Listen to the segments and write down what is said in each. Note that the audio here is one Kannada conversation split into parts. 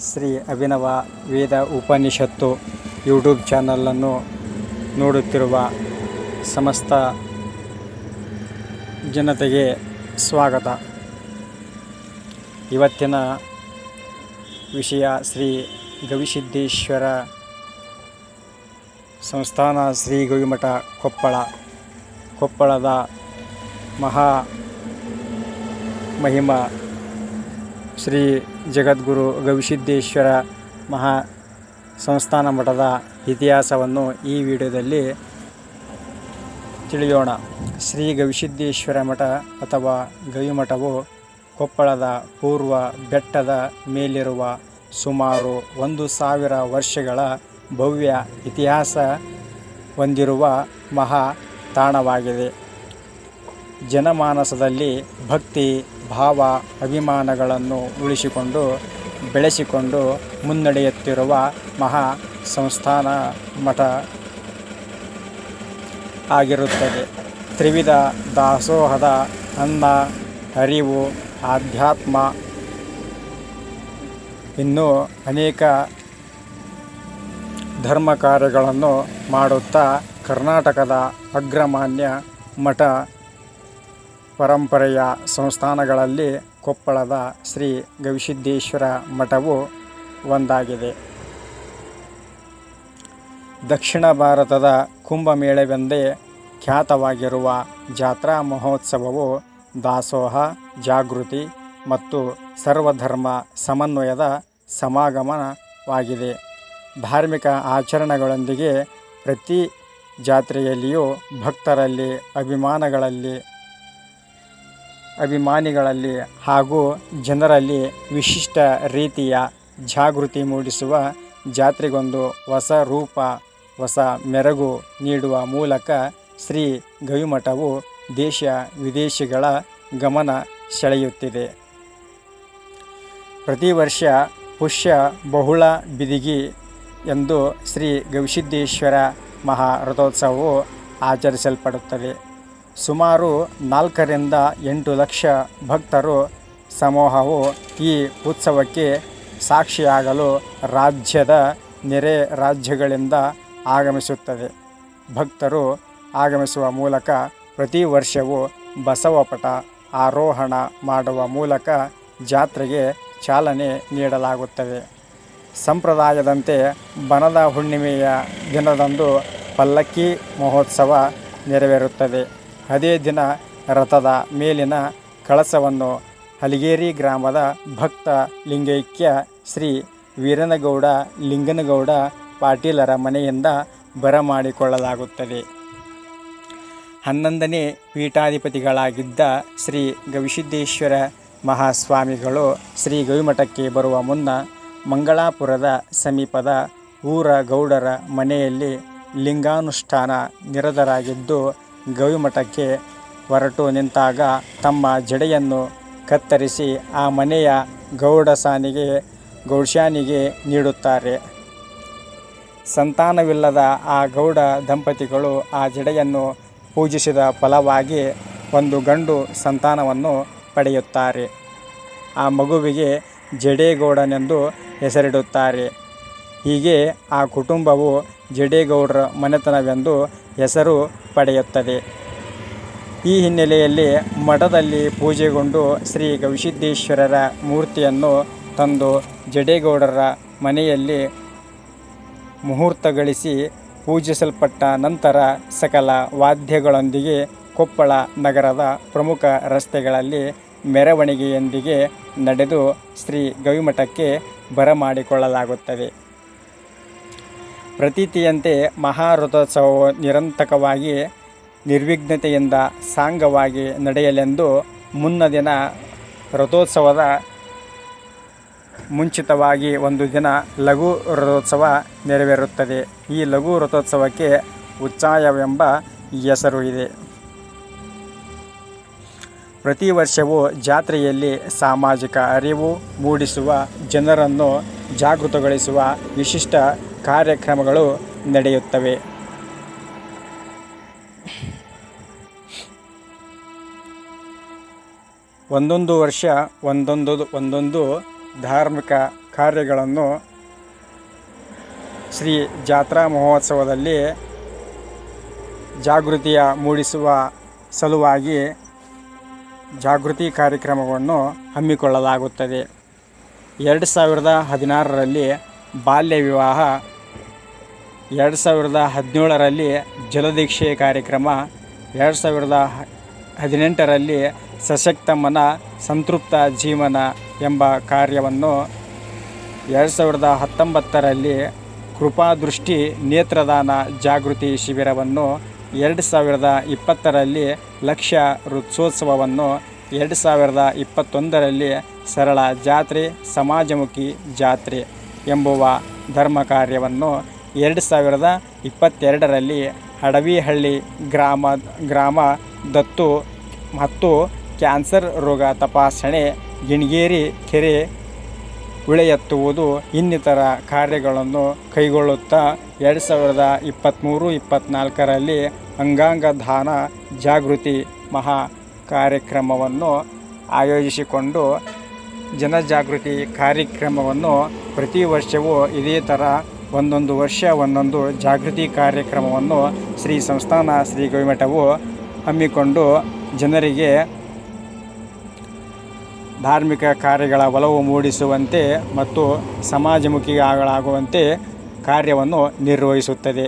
ಶ್ರೀ ಅಭಿನವ ವೇದ ಉಪನಿಷತ್ತು ಯೂಟ್ಯೂಬ್ ಚಾನಲನ್ನು ನೋಡುತ್ತಿರುವ ಸಮಸ್ತ ಜನತೆಗೆ ಸ್ವಾಗತ. ಇವತ್ತಿನ ವಿಷಯ ಶ್ರೀ ಗವಿಸಿದ್ದೇಶ್ವರ ಸಂಸ್ಥಾನ ಶ್ರೀ ಗವಿಮಠ ಕೊಪ್ಪಳದ ಮಹಾ ಮಹಿಮ ಶ್ರೀ ಜಗದ್ಗುರು ಗವಿಸಿದ್ದೇಶ್ವರ ಮಹಾ ಸಂಸ್ಥಾನ ಮಠದ ಇತಿಹಾಸವನ್ನು ಈ ವಿಡಿಯೋದಲ್ಲಿ ತಿಳಿಯೋಣ. ಶ್ರೀ ಗವಿಸಿದ್ದೇಶ್ವರ ಮಠ ಅಥವಾ ಗವಿಮಠವು ಕೊಪ್ಪಳದ ಪೂರ್ವ ಬೆಟ್ಟದ ಮೇಲಿರುವ ಸುಮಾರು 1000 ವರ್ಷಗಳ ಭವ್ಯ ಇತಿಹಾಸ ಹೊಂದಿರುವ ಮಹಾ ತಾಣವಾಗಿದೆ. ಜನಮಾನಸದಲ್ಲಿ ಭಕ್ತಿ ಭಾವ ಅಭಿಮಾನಗಳನ್ನು ಉಳಿಸಿಕೊಂಡು ಬೆಳೆಸಿಕೊಂಡು ಮುನ್ನಡೆಯುತ್ತಿರುವ ಮಹಾ ಸಂಸ್ಥಾನ ಮಠ ಆಗಿರುತ್ತದೆ. ತ್ರಿವಿಧ ದಾಸೋಹದ ಅನ್ನ, ಅರಿವು, ಆಧ್ಯಾತ್ಮ ಇನ್ನೂ ಅನೇಕ ಧರ್ಮ ಕಾರ್ಯಗಳನ್ನು ಮಾಡುತ್ತಾ ಕರ್ನಾಟಕದ ಅಗ್ರಮಾನ್ಯ ಮಠ ಪರಂಪರೆಯ ಸಂಸ್ಥಾನಗಳಲ್ಲಿ ಕೊಪ್ಪಳದ ಶ್ರೀ ಗವಿಸಿದ್ದೇಶ್ವರ ಮಠವು ಒಂದಾಗಿದೆ. ದಕ್ಷಿಣ ಭಾರತದ ಕುಂಭಮೇಳವೆಂದೇ ಖ್ಯಾತವಾಗಿರುವ ಜಾತ್ರಾ ಮಹೋತ್ಸವವು ದಾಸೋಹ, ಜಾಗೃತಿ ಮತ್ತು ಸರ್ವಧರ್ಮ ಸಮನ್ವಯದ ಸಮಾಗಮವಾಗಿದೆ. ಧಾರ್ಮಿಕ ಆಚರಣೆಗಳೊಂದಿಗೆ ಪ್ರತಿ ಜಾತ್ರೆಯಲ್ಲಿಯೂ ಭಕ್ತರಲ್ಲಿ ಅಭಿಮಾನಿಗಳಲ್ಲಿ ಹಾಗೂ ಜನರಲ್ಲಿ ವಿಶಿಷ್ಟ ರೀತಿಯ ಜಾಗೃತಿ ಮೂಡಿಸುವ ಜಾತ್ರೆಗೊಂದು ಹೊಸ ರೂಪ, ಹೊಸ ಮೆರುಗು ನೀಡುವ ಮೂಲಕ ಶ್ರೀ ಗವಿಮಠವು ದೇಶ ವಿದೇಶಿಗಳ ಗಮನ ಸೆಳೆಯುತ್ತಿದೆ. ಪ್ರತಿ ವರ್ಷ ಪುಷ್ಯ ಬಹುಳ ಬಿದಿಗೆ ಎಂದು ಶ್ರೀ ಗವಿಸಿದ್ದೇಶ್ವರ ಮಹಾ ರಥೋತ್ಸವವು ಆಚರಿಸಲ್ಪಡುತ್ತದೆ. ಸುಮಾರು 4 ರಿಂದ 8 ಲಕ್ಷ ಭಕ್ತರ ಸಮೂಹವು ಈ ಉತ್ಸವಕ್ಕೆ ಸಾಕ್ಷಿಯಾಗಲು ರಾಜ್ಯದ ನೆರೆ ರಾಜ್ಯಗಳಿಂದ ಆಗಮಿಸುತ್ತದೆ. ಭಕ್ತರು ಆಗಮಿಸುವ ಮೂಲಕ ಪ್ರತಿ ವರ್ಷವೂ ಬಸವಪಟ ಆರೋಹಣ ಮಾಡುವ ಮೂಲಕ ಜಾತ್ರೆಗೆ ಚಾಲನೆ ನೀಡಲಾಗುತ್ತದೆ. ಸಂಪ್ರದಾಯದಂತೆ ಬನದ ಹುಣ್ಣಿಮೆಯ ದಿನದಂದು ಪಲ್ಲಕ್ಕಿ ಮಹೋತ್ಸವ ನೆರವೇರುತ್ತದೆ. ಅದೇ ದಿನ ರಥದ ಮೇಲಿನ ಕಳಸವನ್ನು ಹಲಗೇರಿ ಗ್ರಾಮದ ಭಕ್ತ ಲಿಂಗೈಕ್ಯ ಶ್ರೀ ವೀರನಗೌಡ ಲಿಂಗನಗೌಡ ಪಾಟೀಲರ ಮನೆಯಿಂದ ಬರಮಾಡಿಕೊಳ್ಳಲಾಗುತ್ತದೆ. 11ನೇ ಪೀಠಾಧಿಪತಿಗಳಾಗಿದ್ದ ಶ್ರೀ ಗವಿಸಿದ್ದೇಶ್ವರ ಮಹಾಸ್ವಾಮಿಗಳು ಶ್ರೀ ಗವಿಮಠಕ್ಕೆ ಬರುವ ಮುನ್ನ ಮಂಗಳಾಪುರದ ಸಮೀಪದ ಊರ ಗೌಡರ ಮನೆಯಲ್ಲಿ ಲಿಂಗಾನುಷ್ಠಾನ ನಿರತರಾಗಿದ್ದು, ಗವಿಮಠಕ್ಕೆ ಹೊರಟು ನಿಂತಾಗ ತಮ್ಮ ಜಡೆಯನ್ನು ಕತ್ತರಿಸಿ ಆ ಮನೆಯ ಗೌಡ್ಸಾನಿಗೆ ನೀಡುತ್ತಾರೆ. ಸಂತಾನವಿಲ್ಲದ ಆ ಗೌಡ ದಂಪತಿಗಳು ಆ ಜಡೆಯನ್ನು ಪೂಜಿಸಿದ ಫಲವಾಗಿ ಒಂದು ಗಂಡು ಸಂತಾನವನ್ನು ಪಡೆಯುತ್ತಾರೆ. ಆ ಮಗುವಿಗೆ ಜಡೇಗೌಡನೆಂದು ಹೆಸರಿಡುತ್ತಾರೆ. ಹೀಗೆ ಆ ಕುಟುಂಬವು ಜಡೇಗೌಡರ ಮನೆತನವೆಂದು ಹೆಸರು ಪಡೆಯುತ್ತದೆ. ಈ ಹಿನ್ನೆಲೆಯಲ್ಲಿ ಮಠದಲ್ಲಿ ಪೂಜೆಗೊಂಡು ಶ್ರೀ ಗವಿಸಿದ್ದೇಶ್ವರರ ಮೂರ್ತಿಯನ್ನು ತಂದು ಜಡೇಗೌಡರ ಮನೆಯಲ್ಲಿ ಮುಹೂರ್ತಗಳಿಸಿ ಪೂಜಿಸಲ್ಪಟ್ಟ ನಂತರ ಸಕಲ ವಾದ್ಯಗಳೊಂದಿಗೆ ಕೊಪ್ಪಳ ನಗರದ ಪ್ರಮುಖ ರಸ್ತೆಗಳಲ್ಲಿ ಮೆರವಣಿಗೆಯೊಂದಿಗೆ ನಡೆದು ಶ್ರೀ ಗವಿಮಠಕ್ಕೆ ಬರಮಾಡಿಕೊಳ್ಳಲಾಗುತ್ತದೆ. ಪ್ರತೀತಿಯಂತೆ ಮಹಾರಥೋತ್ಸವವು ನಿರಂತರವಾಗಿ ನಿರ್ವಿಘ್ನತೆಯಿಂದ ಸಾಂಗವಾಗಿ ನಡೆಯಲೆಂದು ಮುನ್ನ ದಿನ ರಥೋತ್ಸವದ ಮುಂಚಿತವಾಗಿ ಒಂದು ದಿನ ಲಘು ರಥೋತ್ಸವ ನೆರವೇರುತ್ತದೆ. ಈ ಲಘು ರಥೋತ್ಸವಕ್ಕೆ ಉಚ್ಛಾಯವೆಂಬ ಹೆಸರು ಇದೆ. ಪ್ರತಿ ವರ್ಷವೂ ಜಾತ್ರೆಯಲ್ಲಿ ಸಾಮಾಜಿಕ ಅರಿವು ಮೂಡಿಸುವ, ಜನರನ್ನು ಜಾಗೃತಗೊಳಿಸುವ ವಿಶಿಷ್ಟ ಕಾರ್ಯಕ್ರಮಗಳು ನಡೆಯುತ್ತವೆ. ಒಂದೊಂದು ವರ್ಷ ಒಂದೊಂದು ಧಾರ್ಮಿಕ ಕಾರ್ಯಗಳನ್ನು ಶ್ರೀ ಜಾತ್ರಾ ಮಹೋತ್ಸವದಲ್ಲಿ ಜಾಗೃತಿಯ ಮೂಡಿಸುವ ಸಲುವಾಗಿ ಜಾಗೃತಿ ಕಾರ್ಯಕ್ರಮವನ್ನು ಹಮ್ಮಿಕೊಳ್ಳಲಾಗುತ್ತದೆ. 2016ರಲ್ಲಿ ಬಾಲ್ಯ ವಿವಾಹ, 2017ರಲ್ಲಿ ಜಲದೀಕ್ಷೆ ಕಾರ್ಯಕ್ರಮ, 2018ರಲ್ಲಿ ಸಶಕ್ತ ಮನ ಸಂತೃಪ್ತ ಜೀವನ ಎಂಬ ಕಾರ್ಯವನ್ನು, 2019ರಲ್ಲಿ ಕೃಪಾದೃಷ್ಟಿ ನೇತ್ರದಾನ ಜಾಗೃತಿ ಶಿಬಿರವನ್ನು, 2020ರಲ್ಲಿ ಲಕ್ಷ ವೃಕ್ಷೋತ್ಸವವನ್ನು, 2021ರಲ್ಲಿ ಸರಳ ಜಾತ್ರೆ ಸಮಾಜಮುಖಿ ಜಾತ್ರೆ ಎಂಬುವ ಧರ್ಮ ಕಾರ್ಯವನ್ನು, 2022ರಲ್ಲಿ ಅಡವಿಹಳ್ಳಿ ಗ್ರಾಮ ದತ್ತು ಮತ್ತು ಕ್ಯಾನ್ಸರ್ ರೋಗ ತಪಾಸಣೆ, ಗಿಣಿಗೇರಿ ಕೆರೆ ಉಳೆಯೆತ್ತುವುದು ಇನ್ನಿತರ ಕಾರ್ಯಗಳನ್ನು ಕೈಗೊಳ್ಳುತ್ತಾ 2023-24ರಲ್ಲಿ ಅಂಗಾಂಗ ದಾನ ಜಾಗೃತಿ ಮಹಾ ಕಾರ್ಯಕ್ರಮವನ್ನು ಆಯೋಜಿಸಿಕೊಂಡು ಜನಜಾಗೃತಿ ಕಾರ್ಯಕ್ರಮವನ್ನು ಪ್ರತಿ ವರ್ಷವೂ ಇದೇ ಥರ ಒಂದೊಂದು ವರ್ಷ ಒಂದೊಂದು ಜಾಗೃತಿ ಕಾರ್ಯಕ್ರಮವನ್ನು ಶ್ರೀ ಸಂಸ್ಥಾನ ಶ್ರೀ ಗವಿಮಠವು ಹಮ್ಮಿಕೊಂಡು ಜನರಿಗೆ ಧಾರ್ಮಿಕ ಕಾರ್ಯಗಳ ಒಲವು ಮೂಡಿಸುವಂತೆ ಮತ್ತು ಸಮಾಜಮುಖಿಗಳಾಗುವಂತೆ ಕಾರ್ಯವನ್ನು ನಿರ್ವಹಿಸುತ್ತದೆ.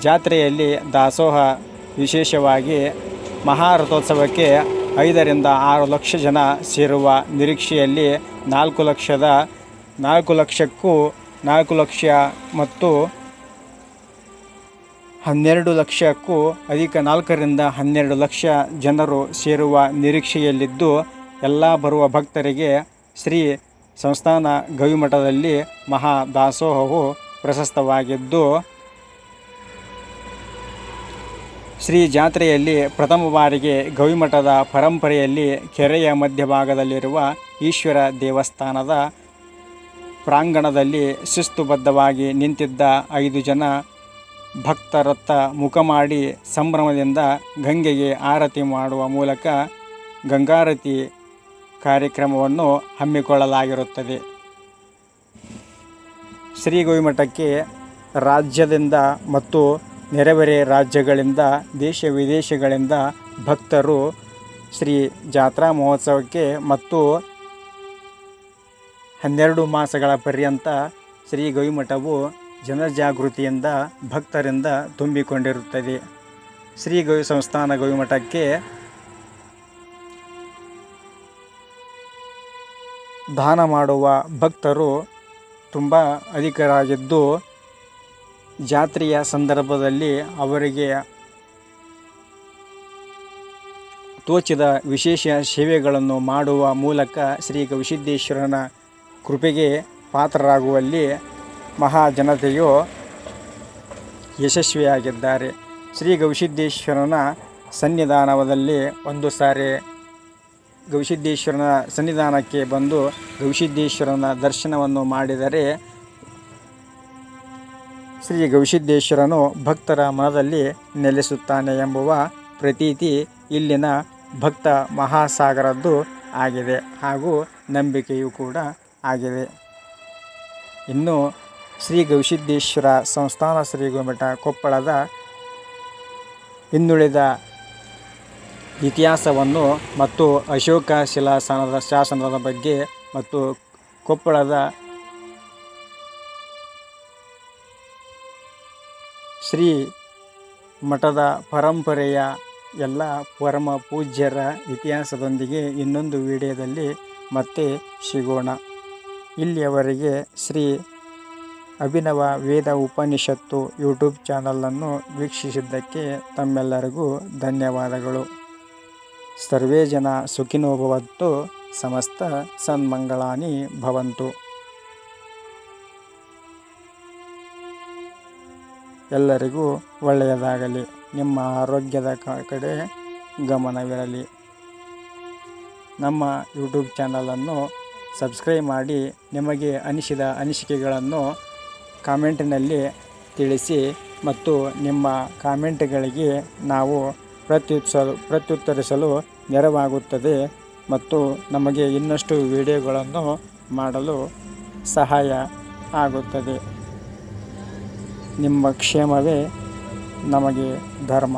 ಜಾತ್ರೆಯಲ್ಲಿ ದಾಸೋಹ, ವಿಶೇಷವಾಗಿ ಮಹಾರಥೋತ್ಸವಕ್ಕೆ 5ರಿಂದ 6 ಲಕ್ಷ ಜನ ಸೇರುವ ನಿರೀಕ್ಷೆಯಲ್ಲಿ 4 ಲಕ್ಷ ಮತ್ತು 12 ಲಕ್ಷಕ್ಕೂ ಅಧಿಕ 4ರಿಂದ 12 ಲಕ್ಷ ಜನರು ಸೇರುವ ನಿರೀಕ್ಷೆಯಲ್ಲಿದ್ದು, ಎಲ್ಲ ಬರುವ ಭಕ್ತರಿಗೆ ಶ್ರೀ ಸಂಸ್ಥಾನ ಗವಿಮಠದಲ್ಲಿ ಮಹಾ ದಾಸೋಹವು ಪ್ರಶಸ್ತವಾಗಿದ್ದು, ಶ್ರೀ ಜಾತ್ರೆಯಲ್ಲಿ ಪ್ರಥಮ ಬಾರಿಗೆ ಗವಿಮಠದ ಪರಂಪರೆಯಲ್ಲಿ ಕೆರೆಯ ಮಧ್ಯಭಾಗದಲ್ಲಿರುವ ಈಶ್ವರ ದೇವಸ್ಥಾನದ ಪ್ರಾಂಗಣದಲ್ಲಿ ಶಿಸ್ತುಬದ್ಧವಾಗಿ ನಿಂತಿದ್ದ 5 ಜನ ಭಕ್ತರತ್ತ ಮುಖ ಮಾಡಿ ಸಂಭ್ರಮದಿಂದ ಗಂಗೆಗೆ ಆರತಿ ಮಾಡುವ ಮೂಲಕ ಗಂಗಾರತಿ ಕಾರ್ಯಕ್ರಮವನ್ನು ಹಮ್ಮಿಕೊಳ್ಳಲಾಗಿರುತ್ತದೆ. ಶ್ರೀ ಗವಿಮಠಕ್ಕೆ ರಾಜ್ಯದಿಂದ ಮತ್ತು ನೆರೆಹೊರೆ ರಾಜ್ಯಗಳಿಂದ, ದೇಶ ವಿದೇಶಗಳಿಂದ ಭಕ್ತರು ಶ್ರೀ ಜಾತ್ರಾ ಮಹೋತ್ಸವಕ್ಕೆ ಮತ್ತು 12 ಮಾಸಗಳ ಪರ್ಯಂತ ಶ್ರೀ ಗವಿಮಠವು ಜನಜಾಗೃತಿಯಿಂದ ಭಕ್ತರಿಂದ ತುಂಬಿಕೊಂಡಿರುತ್ತದೆ. ಶ್ರೀ ಗವಿ ಸಂಸ್ಥಾನ ಗವಿಮಠಕ್ಕೆ ದಾನ ಮಾಡುವ ಭಕ್ತರು ತುಂಬ ಅಧಿಕರಾಗಿದ್ದು, ಜಾತ್ರೆಯ ಸಂದರ್ಭದಲ್ಲಿ ಅವರಿಗೆ ತೋಚಿದ ವಿಶೇಷ ಸೇವೆಗಳನ್ನು ಮಾಡುವ ಮೂಲಕ ಶ್ರೀ ಗವಿಸಿದ್ದೇಶ್ವರನ ಕೃಪೆಗೆ ಪಾತ್ರರಾಗುವಲ್ಲಿ ಮಹಾಜನತೆಯು ಯಶಸ್ವಿಯಾಗಿದ್ದಾರೆ. ಶ್ರೀ ಗವಿಸಿದ್ದೇಶ್ವರನ ಸನ್ನಿಧಾನದಲ್ಲಿ ಒಂದು ಸಾರಿ ಗವಿಸಿದ್ದೇಶ್ವರನ ಸನ್ನಿಧಾನಕ್ಕೆ ಬಂದು ಗವಿಸಿದ್ದೇಶ್ವರನ ದರ್ಶನವನ್ನು ಮಾಡಿದರೆ ಶ್ರೀ ಗವಿಸಿದ್ದೇಶ್ವರನು ಭಕ್ತರ ಮನದಲ್ಲಿ ನೆಲೆಸುತ್ತಾನೆ ಎಂಬುವ ಪ್ರತೀತಿ ಇಲ್ಲಿನ ಭಕ್ತ ಮಹಾಸಾಗರದ್ದು ಆಗಿದೆ ಹಾಗೂ ನಂಬಿಕೆಯೂ ಕೂಡ ಆಗಿದೆ. ಇನ್ನು ಶ್ರೀ ಗವಿಸಿದ್ದೇಶ್ವರ ಸಂಸ್ಥಾನ ಶ್ರೀ ಗವಿಮಠ ಕೊಪ್ಪಳದ ಇನ್ನುಳಿದ ಇತಿಹಾಸವನ್ನು ಮತ್ತು ಅಶೋಕ ಶಿಲಾಶಾಸನದ ಶಾಸನದ ಬಗ್ಗೆ ಮತ್ತು ಕೊಪ್ಪಳದ ಶ್ರೀ ಮಠದ ಪರಂಪರೆಯ ಎಲ್ಲ ಪರಮ ಪೂಜ್ಯರ ಇತಿಹಾಸದೊಂದಿಗೆ ಇನ್ನೊಂದು ವಿಡಿಯೋದಲ್ಲಿ ಮತ್ತೆ ಸಿಗೋಣ. ಇಲ್ಲಿಯವರೆಗೆ ಶ್ರೀ ಅಭಿನವ ವೇದ ಉಪನಿಷತ್ತು ಯೂಟ್ಯೂಬ್ ಚಾನಲನ್ನು ವೀಕ್ಷಿಸಿದ್ದಕ್ಕೆ ತಮ್ಮೆಲ್ಲರಿಗೂ ಧನ್ಯವಾದಗಳು. ಸರ್ವೇ ಜನ ಸುಖಿನೋ ಭವಂತು, ಸಮಸ್ತ ಸನ್ಮಂಗಳಾನಿ ಭವಂತು. ಎಲ್ಲರಿಗೂ ಒಳ್ಳೆಯದಾಗಲಿ. ನಿಮ್ಮ ಆರೋಗ್ಯದ ಕಡೆ ಗಮನವಿರಲಿ. ನಮ್ಮ ಯೂಟ್ಯೂಬ್ ಚಾನಲನ್ನು ಸಬ್ಸ್ಕ್ರೈಬ್ ಮಾಡಿ ನಿಮಗೆ ಅನಿಸಿದ ಅನಿಸಿಕೆಗಳನ್ನು ಕಾಮೆಂಟಿನಲ್ಲಿ ತಿಳಿಸಿ ಮತ್ತು ನಿಮ್ಮ ಕಾಮೆಂಟ್ಗಳಿಗೆ ನಾವು ಪ್ರತ್ಯುತ್ತರಿಸಲು ನೆರವಾಗುತ್ತದೆ ಮತ್ತು ನಮಗೆ ಇನ್ನಷ್ಟು ವಿಡಿಯೋಗಳನ್ನು ಮಾಡಲು ಸಹಾಯ ಆಗುತ್ತದೆ. ನಿಮ್ಮ ಕ್ಷೇಮವೇ ನಮಗೆ ಧರ್ಮ.